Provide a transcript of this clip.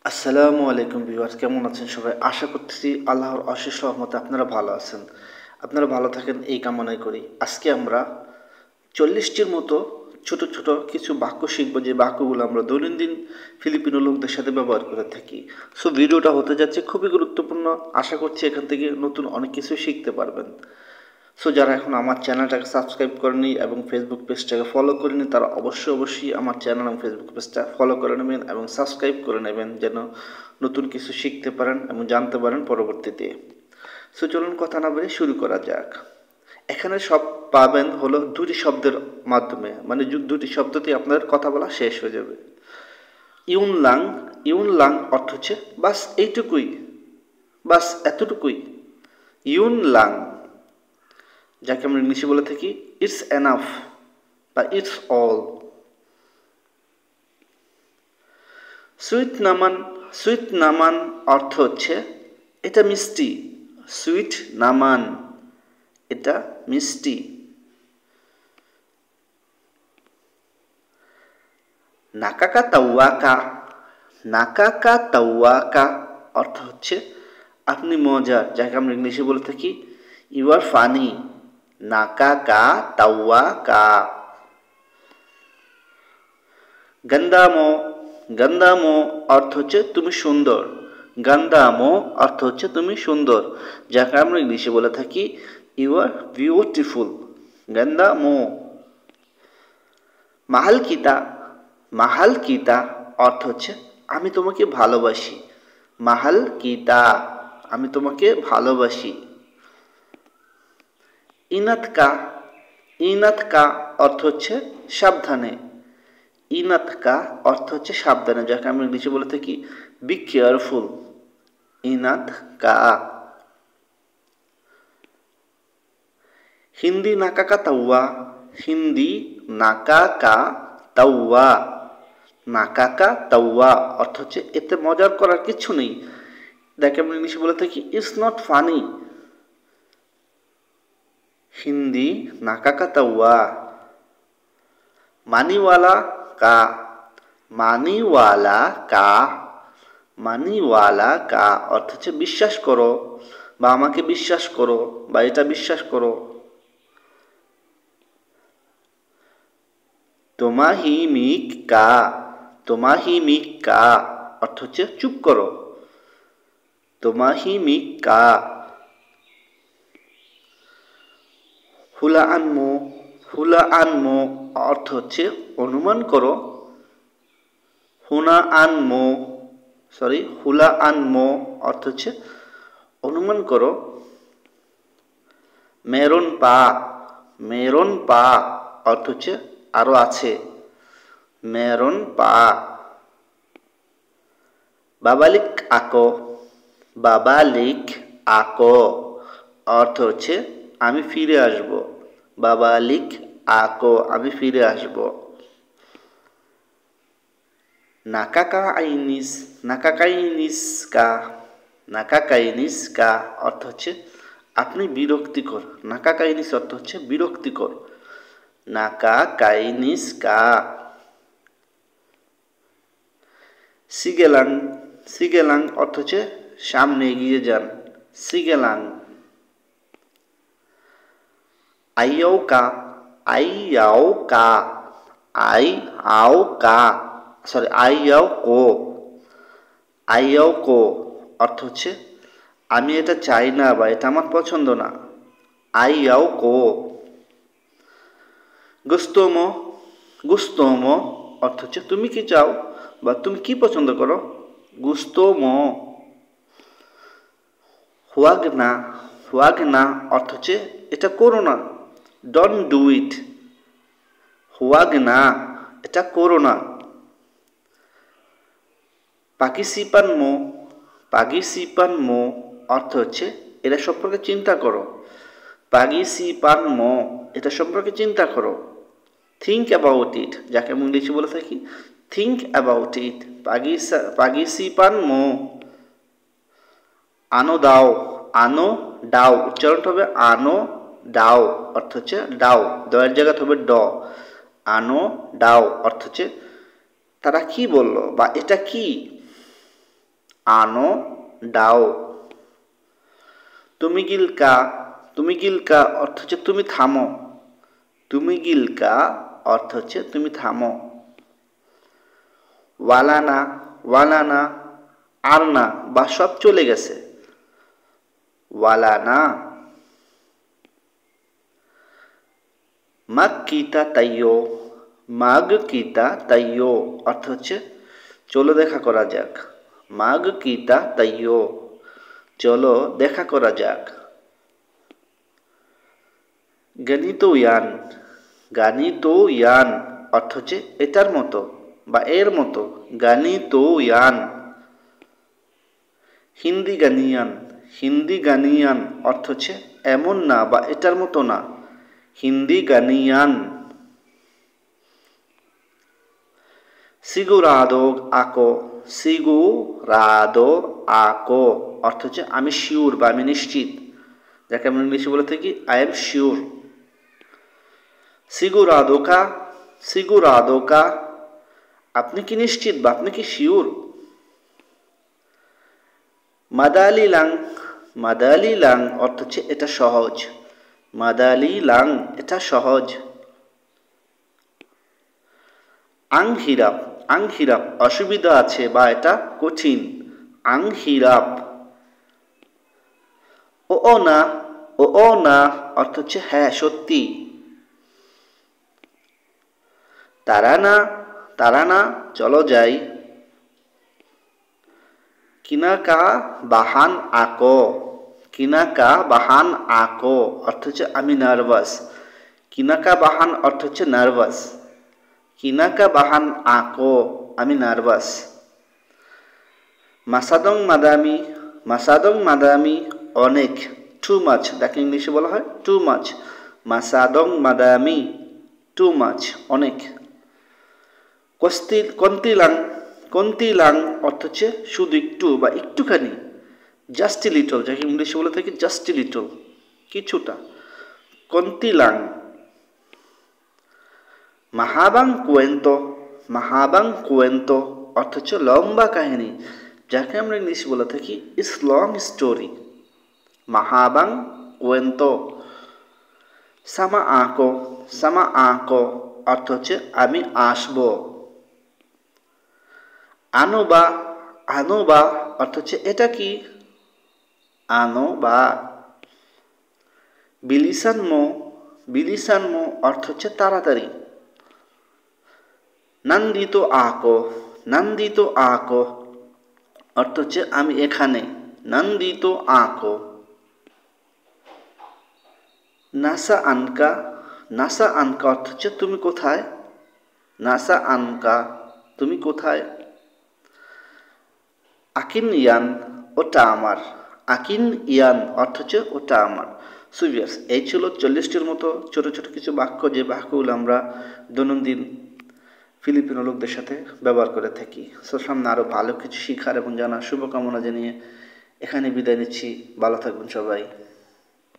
আসসালামু আলাইকুম ভিউয়ার্স, কেমন আছেন সবাই? আশা করতেছি আল্লাহর অশেষ রহমতে আপনারা ভালো আছেন। আপনারা ভালো থাকেন এই কামনাই করি। আজকে আমরা 40টির মতো ছোট ছোট কিছু বাক্য শিখব, যে বাক্যগুলো আমরা দৈনন্দিন ফিলিপিনো লোকদের সাথে ব্যবহার করে থাকি। সো ভিডিওটা হতে যাচ্ছে খুবই গুরুত্বপূর্ণ। আশা করছি এখান থেকে নতুন অনেক কিছু শিখতে পারবেন। সো যারা এখন আমার চ্যানেলটাকে সাবস্ক্রাইব করেনি এবং ফেসবুক পেজটাকে ফলো করেনি, তারা অবশ্যই আমার চ্যানেল এবং ফেসবুক পেজটা ফলো করে নেবেন এবং সাবস্ক্রাইব করে নেবেন, যেন নতুন কিছু শিখতে পারেন এবং জানতে পারেন পরবর্তীতে। সো চলুন কথা না বলে শুরু করা যাক। এখানে সব পাবেন হলো দুটি শব্দের মাধ্যমে, মানে দুটি শব্দতেই আপনাদের কথা বলা শেষ হয়ে যাবে। ইউনলাং, ইউনলাং অর্থ হচ্ছে বাস এইটুকুই, বাস এতটুকুই। ইউনলাং, যাকে আমরা ইংলিশে বলে থাকি ইটস এনাফ বা ইটস অল। সুইট নামান, সুইট নামান অর্থ হচ্ছে এটা মিষ্টি। সুইট নামান, এটা মিষ্টি। নাকাকা তাওয়াকা, নাকাকা তাওয়াকা অর্থ হচ্ছে আপনি মজার, যাকে আমরা ইংলিশে বলে থাকি ইউ আর ফানি। নাকাকা তাওয়াকা। গন্দামো, গন্দামো অর্থ হচ্ছে তুমি সুন্দর। গন্দামো অর্থ হচ্ছে তুমি সুন্দর, যাকে আমরা ইংলিশে বলে থাকি ইউ আর বিউটিফুল। গন্দামো। মাহাল কিতা, মাহাল কিতা অর্থ হচ্ছে আমি তোমাকে ভালোবাসি। মাহাল কিতা, আমি তোমাকে ভালোবাসি। ইনাতকা, ইনাতকা অর্থ হচ্ছে সাবধানে। ইনাতকা অর্থ হচ্ছে সাবধানে, যাকে আমি ইংলিশে বলে থাকি বি কেয়ারফুল। ইনাতকা। হিন্দি নাকাকা তাওয়া, হিন্দি নাকাকা তাওয়া। নাকাকা তাওয়া অর্থ হচ্ছে এতে মজার করার কিছু নেই, যাকে আমি ইংলিশে বলে থাকি ইটস নট ফানি। হিন্দি নাকাকা তাওয়া। মানিওয়ালা কা, মানিওয়ালা কা, মানিওয়ালা কা অর্থ হচ্ছে বিশ্বাস করো বা আমাকে বিশ্বাস করো বা এটা বিশ্বাস করো। তোমাহিমিক কা, তোমাহিমিক কা অর্থ হচ্ছে চুপ করো। তোমাহিমিক কা। হুলা আনমো, হুলা আনমো অর্থ হচ্ছে অনুমান করো। হুনা আনমো, সরি হুলা আনমো অর্থ হচ্ছে অনুমান করো। মেরন পা, মেরন পা অর্থ হচ্ছে আরো আছে। মেরন পা। বাবালিক আকো, বাবালিক আকো অর্থ হচ্ছে আমি ফিরে আসব। বাবালিক আকো, আমি ফিরে আসব। নাকাকা আইনিস, নাকাকাইনিস কা, নাকাকাইনিস কা অর্থ হচ্ছে আপনি বিরক্তিকর। নাকাকাইনিস অর্থ হচ্ছে বিরক্তিকর। নাকাকাইনিস কা। সিগেলাং, সিগেলাং অর্থ হচ্ছে সামনে এগিয়ে যান। সিগেলাং। আইয়াও কা, আইয়াও কা, আই আও কা, সরি আইয়াও কো, আইয়াও কো অর্থ হচ্ছে আমি এটা চাই না বা এটা আমার পছন্দ না। আইয়াও কো। গুস্তোমো, গুস্তোমো অর্থ হচ্ছে তুমি কি চাও বা তুমি কি পছন্দ করো। গুস্তোমো। হুয়াগনা, হুয়াগনা অর্থ হচ্ছে এটা করো না। Don't do it. হুয়াগনা, এটা করো না। পাকিসিপানমো, পাগিসিপানমো অর্থ হচ্ছে এটা সম্পর্কে চিন্তা করো। পাগিসিপানমো, এটা সম্পর্কে চিন্তা করো। থিঙ্ক অ্যাবাউট ইট, যাকে আমি ইংলিশে বলে থাকি থিঙ্ক অ্যাবাউট ইট। পাগিসিপানমো। আনো দাও, আনো ডাও উচ্চারণটা হবে আনো ডাও অর্থ হচ্ছে ডাও, দয়ের জায়গা হবে ড। আনো ডাও অর্থ হচ্ছে তারা কি বলল বা এটা কি। আনো দাও। তুমিগিলকা অর্থ হচ্ছে তুমি থামো। তুমিগিলকা অর্থ হচ্ছে তুমি থামো। ওয়ালানা আর না বা সব চলে গেছে। ওয়ালানা। মাগ কিতা তাইয়ো অর্থ হচ্ছে চলো দেখা করা যাক। মাগ কিতা তাইয়ো চলো দেখা করা যাক। গানিতোয়ান অর্থ হচ্ছে এটার মতো বা এর মতো। গানিতোয়ান। হিন্দি গানিয়ান অর্থ হচ্ছে এমন না বা এটার মতো না। হিন্দি গানিয়ান। সিগুরাদো আকো অর্থ হচ্ছে আমি শিওর বা আমি নিশ্চিত, যাকে আমরা ইংলিশে বলে থাকি আই এম শিওর। সিগুরাদোকা আপনি কি নিশ্চিত বা আপনি কি শিওর। মাদালি লাং অর্থ হচ্ছে এটা সহজ। মাদালি লাং এটা সহজ। আংহিরাপ অসুবিধা আছে বা এটা কঠিন। আংহিরাপ। ও না অর্থ হচ্ছে হ্যাঁ সত্যি। তারা না চলো যাই। কিনাকা বাহান আকো অর্থ হচ্ছে আমি নার্ভাস। কিনাকা বাহান অর্থ হচ্ছে নার্ভাস। কিনাকা বাহান আকো আমি নার্ভাস। মাসাদং মাদামি অনেক। টু মাচ, যাকে ইংলিশে বলা হয় টু মাচ। মাসাদং মাদামি টু মাচ অনেক। কন্তিলাং অর্থ হচ্ছে শুধু একটু বা একটুখানি। জাস্ট লিটল, যাকে ইংলিশে বলে থাকি জাস্ট লিটল কিছুটা। কন্তিলাং। মাহাবাং কুয়েন্তো অর্থ হচ্ছে লম্বা কাহিনী, যাকে আমরা ইংলিশে বলে থাকি ইটস লং স্টোরি। মাহাবাং কুয়েন্তো। সামা আঁকো অর্থ হচ্ছে আমি আসবো। আনোবা অর্থ হচ্ছে এটা কি। আনোবা। বিলিসানমো অর্থ হচ্ছে তাড়াতাড়ি। নান্দিতো আঁকো অর্থ হচ্ছে আমি এখানে। নান্দিতো আঁকো। নাসা আনকা অর্থ হচ্ছে তুমি কোথায়। নাসা আনকা তুমি কোথায়। আকিন ইয়ান ওটা আমার। আকিন ইয়ান অর্থ হচ্ছে ওটা আমার। সুভিয়াস এই ছিল 40টির মতো ছোট ছোট কিছু বাক্য, যে বাক্যগুলো আমরা দৈনন্দিন ফিলিপিনো লোকদের সাথে ব্যবহার করে থাকি। সামনে আরও ভালো কিছু শিখার এবং জানার শুভকামনা জানিয়ে এখানে বিদায় নিচ্ছি। ভালো থাকবেন সবাই।